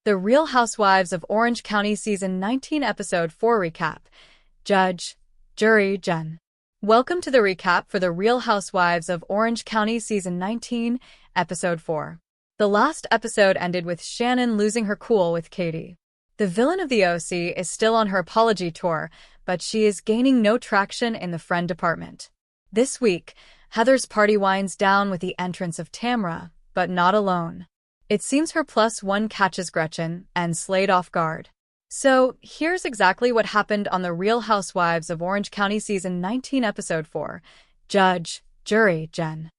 The Real Housewives of Orange County Season 19 Episode 4 Recap. Judge, Jury, Jenn. Welcome to the recap for The Real Housewives of Orange County Season 19, Episode 4. The last episode ended with Shannon losing her cool with Katie. The villain of the OC is still on her apology tour, but she is gaining no traction in the friend department. This week, Heather's party winds down with the entrance of Tamra, but not alone. It seems her +1 catches Gretchen and Slade off guard. So, here's exactly what happened on The Real Housewives of Orange County Season 19 Episode 4. Judge, Jury, Jenn.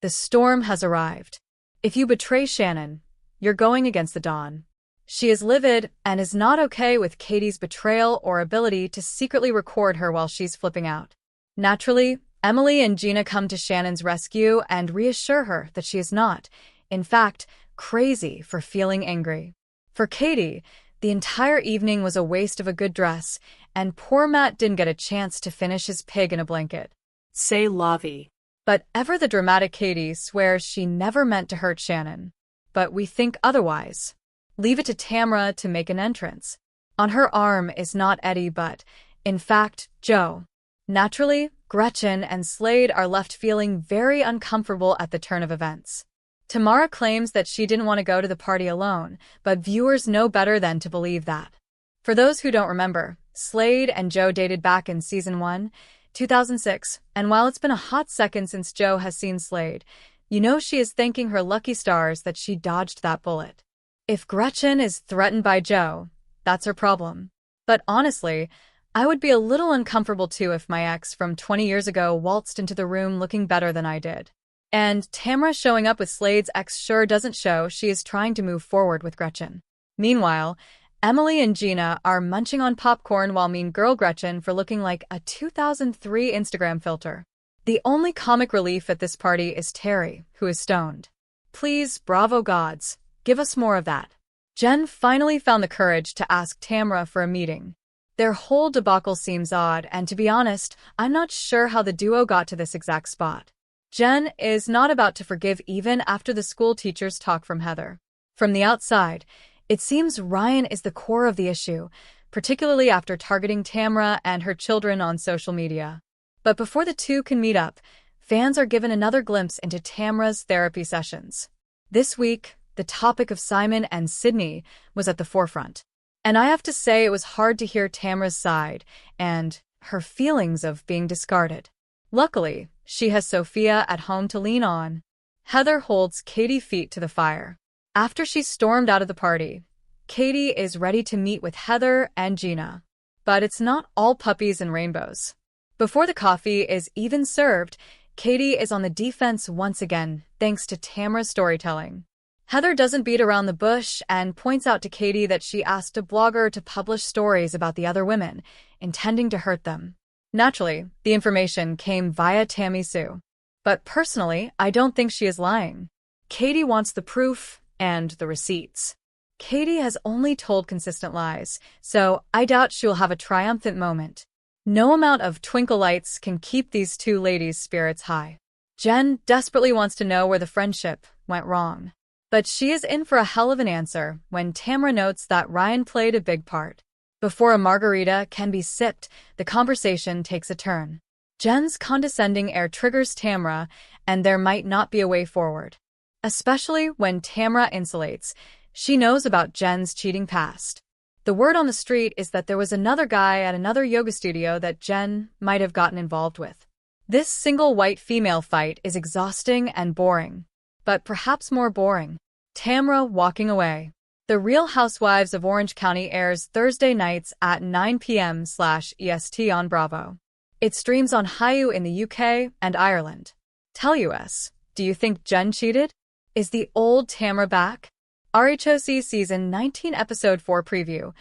The storm has arrived. If you betray Shannon, you're going against the dawn. She is livid and is not okay with Katie's betrayal or ability to secretly record her while she's flipping out. Naturally, Emily and Gina come to Shannon's rescue and reassure her that she is not, in fact, crazy for feeling angry. For Katie, the entire evening was a waste of a good dress, and poor Matt didn't get a chance to finish his pig in a blanket. C'est la vie. But ever the dramatic Katie swears she never meant to hurt Shannon. But we think otherwise. Leave it to Tamra to make an entrance. On her arm is not Eddie but, in fact, Joe. Naturally, Gretchen and Slade are left feeling very uncomfortable at the turn of events. Tamara claims that she didn't want to go to the party alone, but viewers know better than to believe that. For those who don't remember, Slade and Joe dated back in Season 1, 2006, and while it's been a hot second since Joe has seen Slade, you know she is thanking her lucky stars that she dodged that bullet. If Gretchen is threatened by Joe, that's her problem. But honestly, I would be a little uncomfortable too if my ex from 20 years ago waltzed into the room looking better than I did. And Tamra showing up with Slade's ex sure doesn't show she is trying to move forward with Gretchen. Meanwhile, Emily and Gina are munching on popcorn while mean girl Gretchen for looking like a 2003 Instagram filter. The only comic relief at this party is Terry, who is stoned. Please, bravo gods, give us more of that. Jenn finally found the courage to ask Tamra for a meeting. Their whole debacle seems odd, and to be honest, I'm not sure how the duo got to this exact spot. Jenn is not about to forgive even after the school teachers talk from Heather. From the outside, it seems Ryan is the core of the issue, particularly after targeting Tamra and her children on social media. But before the two can meet up, fans are given another glimpse into Tamra's therapy sessions. This week, the topic of Simon and Sydney was at the forefront. And I have to say it was hard to hear Tamra's side and her feelings of being discarded. Luckily, she has Sophia at home to lean on. Heather holds Katie's feet to the fire. After she stormed out of the party, Katie is ready to meet with Heather and Gina. But it's not all puppies and rainbows. Before the coffee is even served, Katie is on the defense once again, thanks to Tamra's storytelling. Heather doesn't beat around the bush and points out to Katie that she asked a blogger to publish stories about the other women, intending to hurt them. Naturally, the information came via Tammy Sue. But personally, I don't think she is lying. Katie wants the proof and the receipts. Katie has only told consistent lies, so I doubt she'll have a triumphant moment. No amount of twinkle lights can keep these two ladies' spirits high. Jenn desperately wants to know where the friendship went wrong. But she is in for a hell of an answer when Tamra notes that Ryan played a big part. Before a margarita can be sipped, the conversation takes a turn. Jenn's condescending air triggers Tamra, and there might not be a way forward. Especially when Tamra insulates. She knows about Jenn's cheating past. The word on the street is that there was another guy at another yoga studio that Jenn might have gotten involved with. This single white female fight is exhausting and boring. But perhaps more boring. Tamra walking away. The Real Housewives of Orange County airs Thursday nights at 9 p.m/EST on Bravo. It streams on Hayu in the UK and Ireland. Tell us, do you think Jenn cheated? Is the old Tamra back? RHOC Season 19 Episode 4 Preview.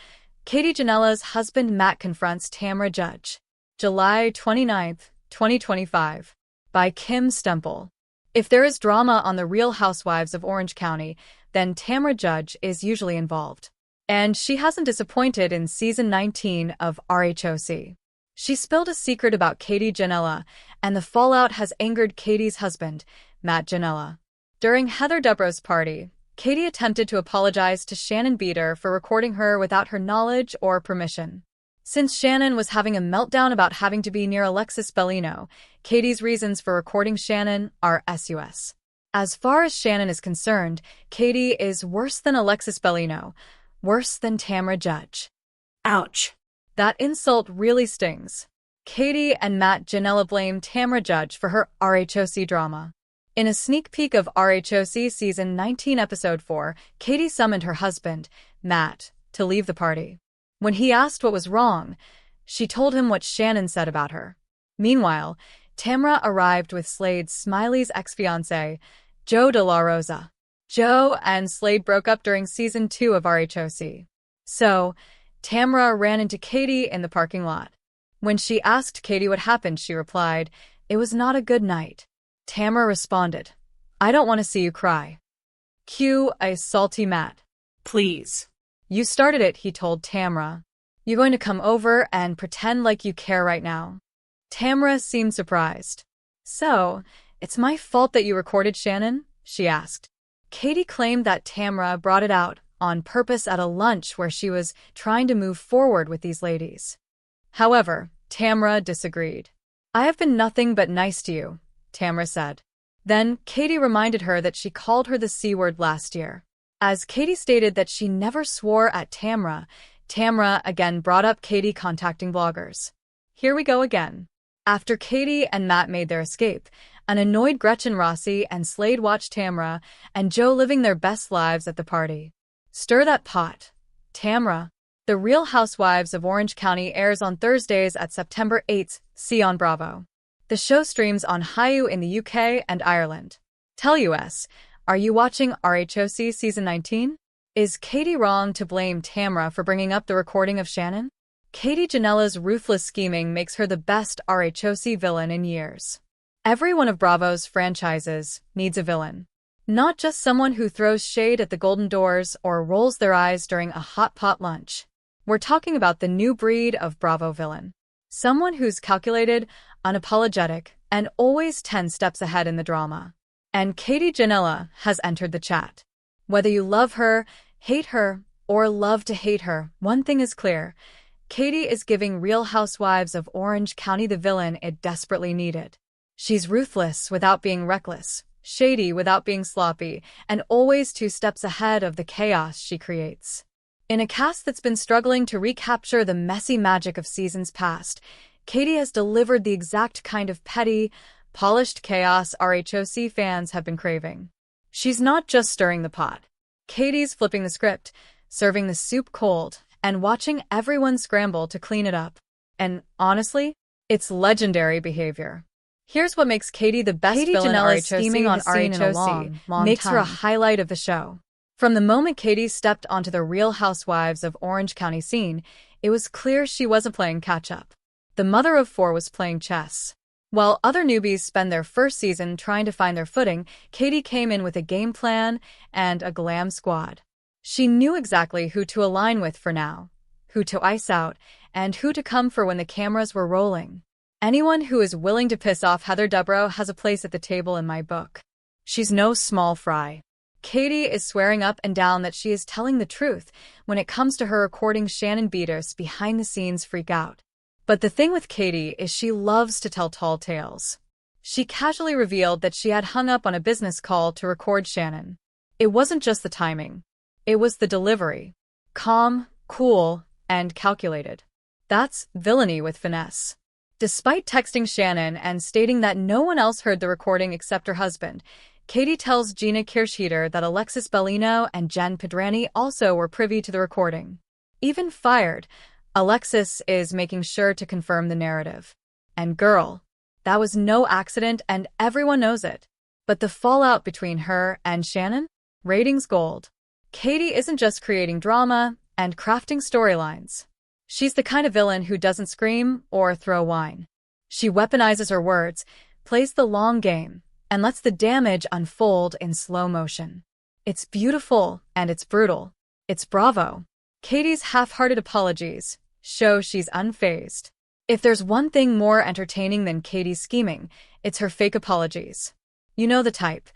Katie Janela's husband Matt confronts Tamra Judge. July 29, 2025. By Kim Stemple. If there is drama on The Real Housewives of Orange County, then Tamra Judge is usually involved. And she hasn't disappointed in Season 19 of RHOC. She spilled a secret about Katie Janela, and the fallout has angered Katie's husband, Matt Janela. During Heather Dubrow's party, Katie attempted to apologize to Shannon Beater for recording her without her knowledge or permission. Since Shannon was having a meltdown about having to be near Alexis Bellino, Katie's reasons for recording Shannon are sus. As far as Shannon is concerned, Katie is worse than Alexis Bellino, worse than Tamra Judge. Ouch. That insult really stings. Katie and Matt Janella blame Tamra Judge for her RHOC drama. In a sneak peek of RHOC Season 19 Episode 4, Katie summoned her husband, Matt, to leave the party. When he asked what was wrong, she told him what Shannon said about her. Meanwhile, Tamra arrived with Slade's Smiley's ex-fiancé, Joe De La Rosa. Joe and Slade broke up during Season 2 of RHOC. So, Tamra ran into Katie in the parking lot. When she asked Katie what happened, she replied, "It was not a good night." Tamra responded, "I don't want to see you cry." Cue a salty Matt. Please. "You started it," he told Tamra. "You going to come over and pretend like you care right now?" Tamra seemed surprised. "So, it's my fault that you recorded Shannon?" she asked. Katie claimed that Tamra brought it out on purpose at a lunch where she was trying to move forward with these ladies. However, Tamra disagreed. "I have been nothing but nice to you," Tamra said. Then Katie reminded her that she called her the C word last year. As Katie stated that she never swore at Tamra, Tamra again brought up Katie contacting bloggers. Here we go again. After Katie and Matt made their escape, an annoyed Gretchen Rossi and Slade watched Tamra and Joe living their best lives at the party. Stir that pot. Tamra. The Real Housewives of Orange County airs on Thursdays at September 8th, see on Bravo. The show streams on Hulu in the UK and Ireland. Tell us, are you watching RHOC Season 19? Is Katie wrong to blame Tamra for bringing up the recording of Shannon? Katie Janella's ruthless scheming makes her the best RHOC villain in years. Every one of Bravo's franchises needs a villain. Not just someone who throws shade at the golden doors or rolls their eyes during a hot pot lunch. We're talking about the new breed of Bravo villain. Someone who's calculated, unapologetic, and always 10 steps ahead in the drama. And Katie Janella has entered the chat. Whether you love her, hate her, or love to hate her, one thing is clear. Katie is giving Real Housewives of Orange County the villain it desperately needed. She's ruthless without being reckless, shady without being sloppy, and always 2 steps ahead of the chaos she creates. In a cast that's been struggling to recapture the messy magic of seasons past, Katie has delivered the exact kind of petty, polished chaos RHOC fans have been craving. She's not just stirring the pot. Katie's flipping the script, serving the soup cold, and watching everyone scramble to clean it up. And honestly, it's legendary behavior. Here's what makes Katie the best villain RHOC scheming on RHOC in a long makes her a highlight of the show. From the moment Katie stepped onto the Real Housewives of Orange County scene, it was clear she wasn't playing catch-up. The mother of 4 was playing chess. While other newbies spend their first season trying to find their footing, Katie came in with a game plan and a glam squad. She knew exactly who to align with for now, who to ice out, and who to come for when the cameras were rolling. Anyone who is willing to piss off Heather Dubrow has a place at the table in my book. She's no small fry. Katie is swearing up and down that she is telling the truth when it comes to her recording Shannon Beater's behind-the-scenes freak out. But the thing with Katie is she loves to tell tall tales. She casually revealed that she had hung up on a business call to record Shannon. It wasn't just the timing. It was the delivery. Calm, cool, and calculated. That's villainy with finesse. Despite texting Shannon and stating that no one else heard the recording except her husband, Katie tells Gina Kirschheiter that Alexis Bellino and Jenn Pedrani also were privy to the recording. Even fired, Alexis is making sure to confirm the narrative. And girl, that was no accident and everyone knows it. But the fallout between her and Shannon? Ratings gold. Katie isn't just creating drama and crafting storylines. She's the kind of villain who doesn't scream or throw wine. She weaponizes her words, plays the long game, and lets the damage unfold in slow motion. It's beautiful and it's brutal. It's Bravo. Katie's half-hearted apologies show she's unfazed. If there's one thing more entertaining than Katie's scheming, it's her fake apologies. You know the type.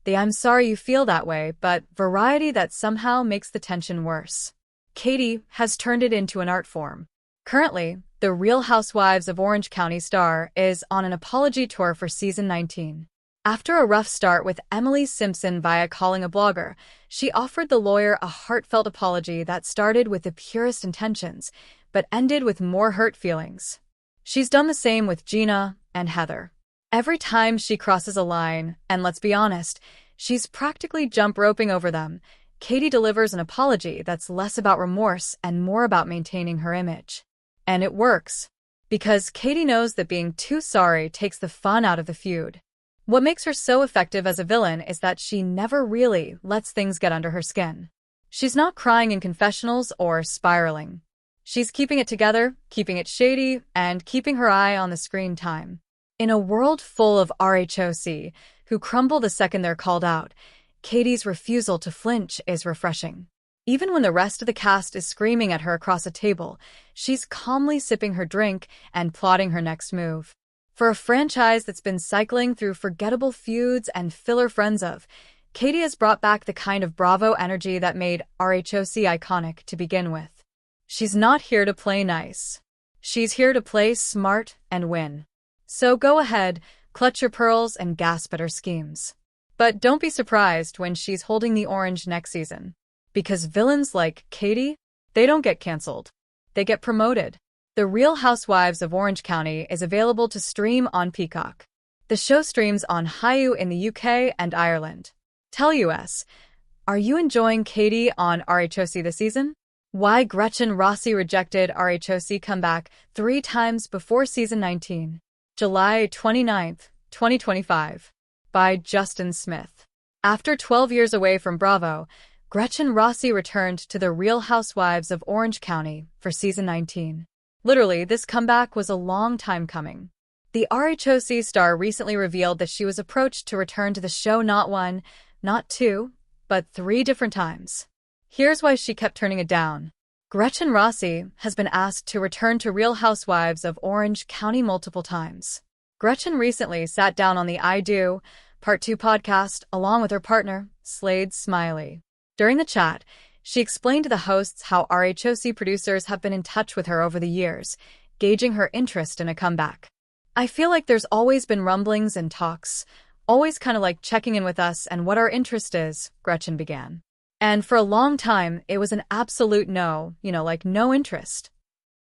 The "I'm sorry you feel that way," but variety that somehow makes the tension worse. Katie has turned it into an art form. Currently, the Real Housewives of Orange County star is on an apology tour for season 19. After a rough start with Emily Simpson via calling a blogger, she offered the lawyer a heartfelt apology that started with the purest intentions, but ended with more hurt feelings. She's done the same with Gina and Heather. Every time she crosses a line, and let's be honest, she's practically jump roping over them, Katie delivers an apology that's less about remorse and more about maintaining her image. And it works, because Katie knows that being too sorry takes the fun out of the feud. What makes her so effective as a villain is that she never really lets things get under her skin. She's not crying in confessionals or spiraling. She's keeping it together, keeping it shady, and keeping her eye on the screen time. In a world full of RHOC, who crumble the second they're called out, Katie's refusal to flinch is refreshing. Even when the rest of the cast is screaming at her across a table, she's calmly sipping her drink and plotting her next move. For a franchise that's been cycling through forgettable feuds and filler friends of, Katie has brought back the kind of Bravo energy that made RHOC iconic to begin with. She's not here to play nice. She's here to play smart and win. So go ahead, clutch your pearls and gasp at her schemes. But don't be surprised when she's holding the orange next season. Because villains like Katie, they don't get canceled. They get promoted. The Real Housewives of Orange County is available to stream on Peacock. The show streams on Hulu in the UK and Ireland. Tell us, are you enjoying Katie on RHOC this season? Why Gretchen Rossi rejected RHOC comeback 3 times before season 19. July 29, 2025. By Justin Smith. After 12 years away from Bravo, Gretchen Rossi returned to the Real Housewives of Orange County for season 19. Literally, this comeback was a long time coming. The RHOC star recently revealed that she was approached to return to the show not 1, not 2, but 3 different times. Here's why she kept turning it down. Gretchen Rossi has been asked to return to Real Housewives of Orange County multiple times. Gretchen recently sat down on the I Do Part 2 podcast along with her partner, Slade Smiley. During the chat, she explained to the hosts how RHOC producers have been in touch with her over the years, gauging her interest in a comeback. "I feel like there's always been rumblings and talks, always kind of like checking in with us and what our interest is," Gretchen began. And for a long time, it was an absolute no, like no interest.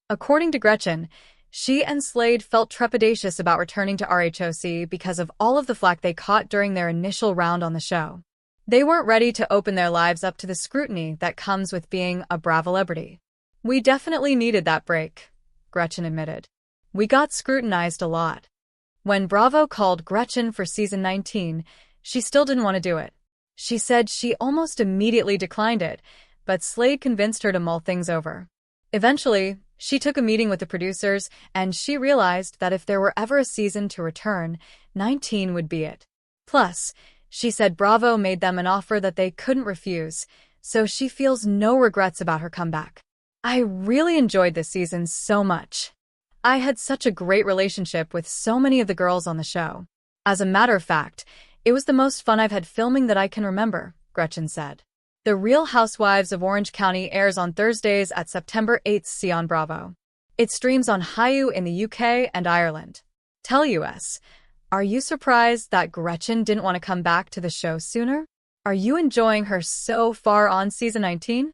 According to Gretchen, she and Slade felt trepidatious about returning to RHOC because of all of the flack they caught during their initial round on the show. They weren't ready to open their lives up to the scrutiny that comes with being a Bravo celebrity. "We definitely needed that break," Gretchen admitted. "We got scrutinized a lot." When Bravo called Gretchen for season 19, she still didn't want to do it. She said she almost immediately declined it, but Slade convinced her to mull things over. Eventually, she took a meeting with the producers, and she realized that if there were ever a season to return, 19 would be it. Plus, she said Bravo made them an offer that they couldn't refuse, so she feels no regrets about her comeback. "I really enjoyed this season so much. I had such a great relationship with so many of the girls on the show. As a matter of fact, it was the most fun I've had filming that I can remember," Gretchen said. The Real Housewives of Orange County airs on Thursdays at September 8th. See on Bravo. It streams on Hulu in the UK and Ireland. Tell us, are you surprised that Gretchen didn't want to come back to the show sooner? Are you enjoying her so far on season 19?